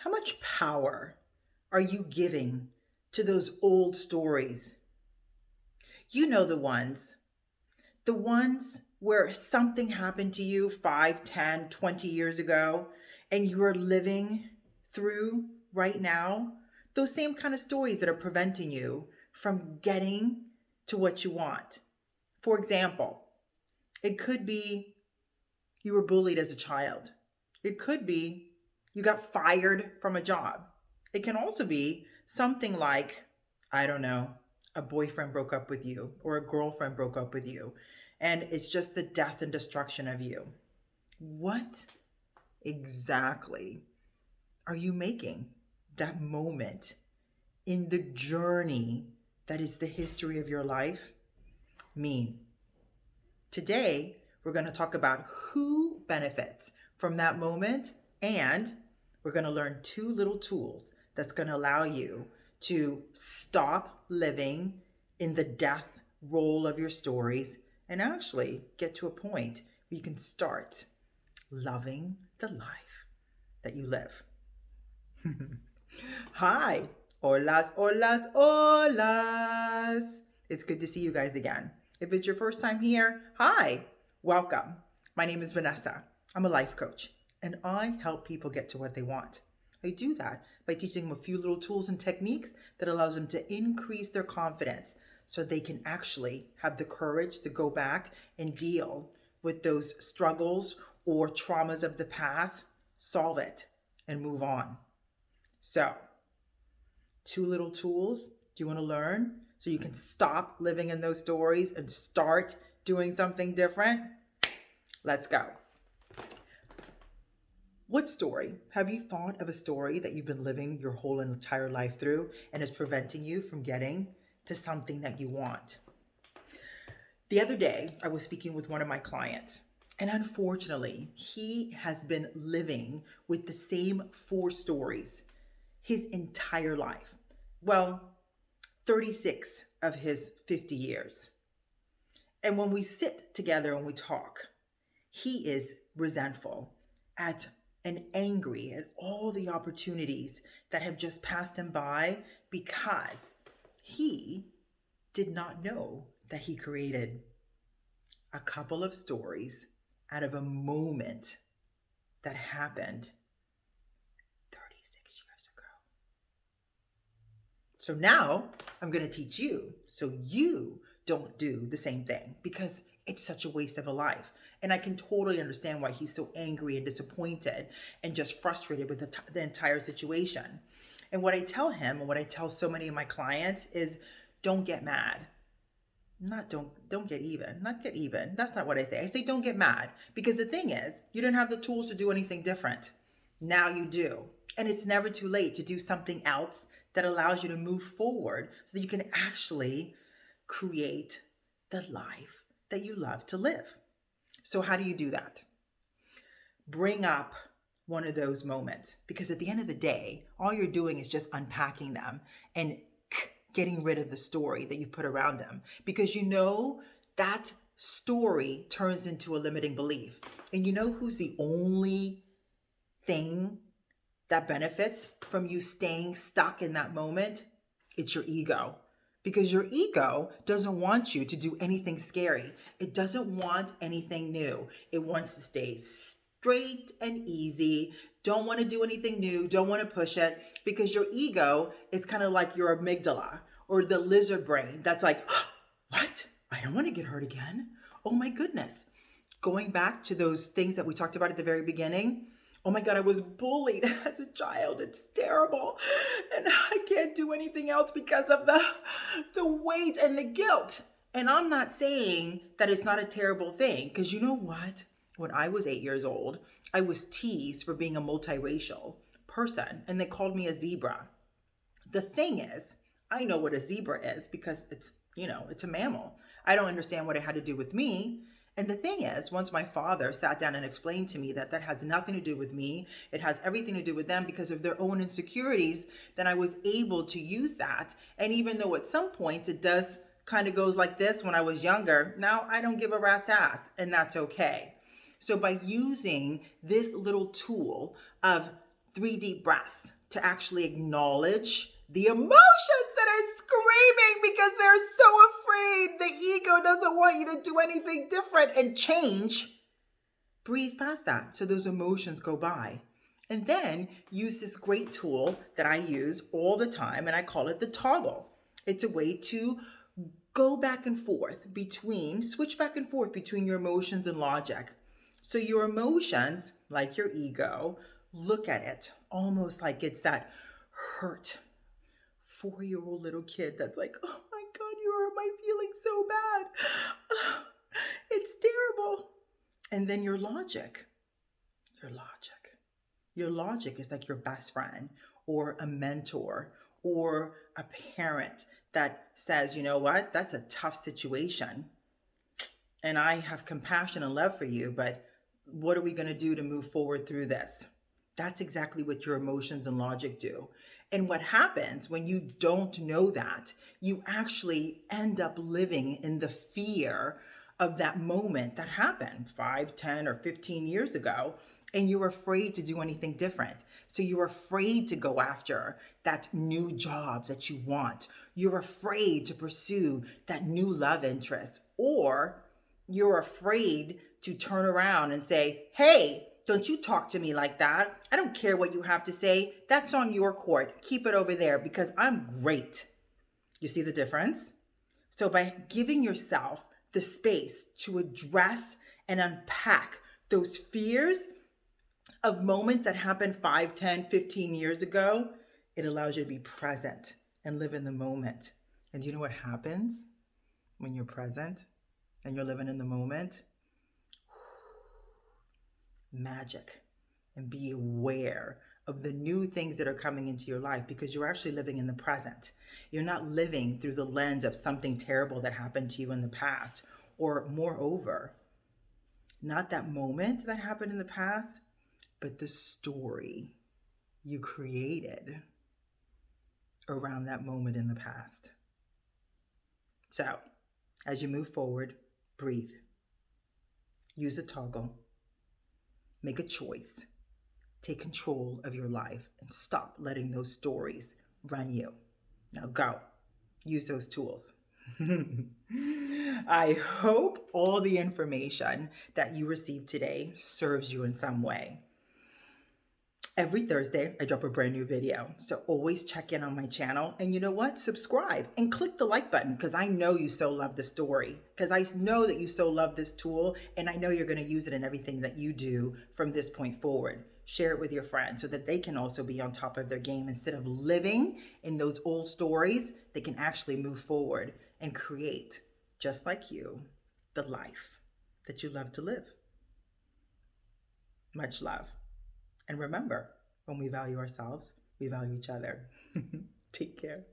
How much power are you giving to those old stories? You know the ones where something happened to you 5, 10, 20 years ago, and you are living through right now. Those same kind of stories that are preventing you from getting to what you want. For example, it could be you were bullied as a child. It could be you got fired from a job. It can also be something like, I don't know, a boyfriend broke up with you or a girlfriend broke up with you, and it's just the death and destruction of you. What exactly are you making that moment in the journey that is the history of your life mean? Today, we're going to talk about who benefits from that moment, and we're going to learn two little tools that's going to allow you to stop living in the death role of your stories and actually get to a point where you can start loving the life that you live. Hi, holas, holas, holas. It's good to see you guys again. If it's your first time here, hi, welcome. My name is Vanessa. I'm a life coach, and I help people get to what they want. I do that by teaching them a few little tools and techniques that allows them to increase their confidence so they can actually have the courage to go back and deal with those struggles or traumas of the past, solve it, and move on. So, two little tools. Do you want to learn so you can stop living in those stories and start doing something different? Let's go. What story? Have you thought of a story that you've been living your whole entire life through and is preventing you from getting to something that you want? The other day, I was speaking with one of my clients, and unfortunately, he has been living with the same four stories his entire life. Well, 36 of his 50 years. And when we sit together and we talk, he is resentful at and angry at all the opportunities that have just passed him by because he did not know that he created a couple of stories out of a moment that happened 36 years ago. So now I'm going to teach you so you don't do the same thing because it's such a waste of a life. And I can totally understand why he's so angry and disappointed and just frustrated with the entire situation. And what I tell him and what I tell so many of my clients is don't get mad. Don't get even. Not get even. That's not what I say. I say don't get mad because the thing is, you didn't have the tools to do anything different. Now you do. And it's never too late to do something else that allows you to move forward so that you can actually create the life that you love to live. So how do you do that? Bring up one of those moments because at the end of the day, all you're doing is just unpacking them and getting rid of the story that you put around them because you know that story turns into a limiting belief. And you know who's the only thing that benefits from you staying stuck in that moment? It's your ego. Because your ego doesn't want you to do anything scary. It doesn't want anything new. It wants to stay straight and easy. Don't want to do anything new. Don't want to push it because your ego is kind of like your amygdala or the lizard brain that's like, oh, what? I don't want to get hurt again. Oh my goodness. Going back to those things that we talked about at the very beginning. Oh my God, I was bullied as a child. It's terrible. And I can't do anything else because of the weight and the guilt. And I'm not saying that it's not a terrible thing because you know what? When I was 8 years old, I was teased for being a multiracial person and they called me a zebra. The thing is, I know what a zebra is because it's a mammal. I don't understand what it had to do with me. And the thing is, once my father sat down and explained to me that has nothing to do with me, it has everything to do with them because of their own insecurities, then I was able to use that. And even though at some points it does kind of goes like this when I was younger, now I don't give a rat's ass, and that's okay. So by using this little tool of 3 deep breaths to actually acknowledge the emotions that are screaming because they're so afraid. The ego doesn't want you to do anything different and change. Breathe past that so those emotions go by. And then use this great tool that I use all the time, and I call it the toggle. It's a way to switch back and forth between your emotions and logic. So your emotions, like your ego, look at it almost like it's that hurt 4-year-old little kid that's like, oh my God, you hurt my feelings so bad. It's terrible. And then your logic is like your best friend or a mentor or a parent that says, you know what, that's a tough situation. And I have compassion and love for you, but what are we going to do to move forward through this? That's exactly what your emotions and logic do. And what happens when you don't know that, you actually end up living in the fear of that moment that happened 5, 10, or 15 years ago, and you're afraid to do anything different. So you're afraid to go after that new job that you want. You're afraid to pursue that new love interest, or you're afraid to turn around and say, hey, don't you talk to me like that. I don't care what you have to say. That's on your court. Keep it over there because I'm great. You see the difference? So by giving yourself the space to address and unpack those fears of moments that happened 5, 10, 15 years ago, it allows you to be present and live in the moment. And do you know what happens when you're present and you're living in the moment? Magic. And be aware of the new things that are coming into your life because you're actually living in the present. You're not living through the lens of something terrible that happened to you in the past, or moreover, not that moment that happened in the past, but the story you created around that moment in the past. So, as you move forward, breathe. Use a toggle. Make a choice. Take control of your life and stop letting those stories run you. Now go. Use those tools. I hope all the information that you received today serves you in some way. Every Thursday, I drop a brand new video. So always check in on my channel. And you know what? Subscribe and click the like button because I know you so love the story. Because I know that you so love this tool. And I know you're going to use it in everything that you do from this point forward. Share it with your friends so that they can also be on top of their game. Instead of living in those old stories, they can actually move forward and create, just like you, the life that you love to live. Much love. And remember, when we value ourselves, we value each other. Take care.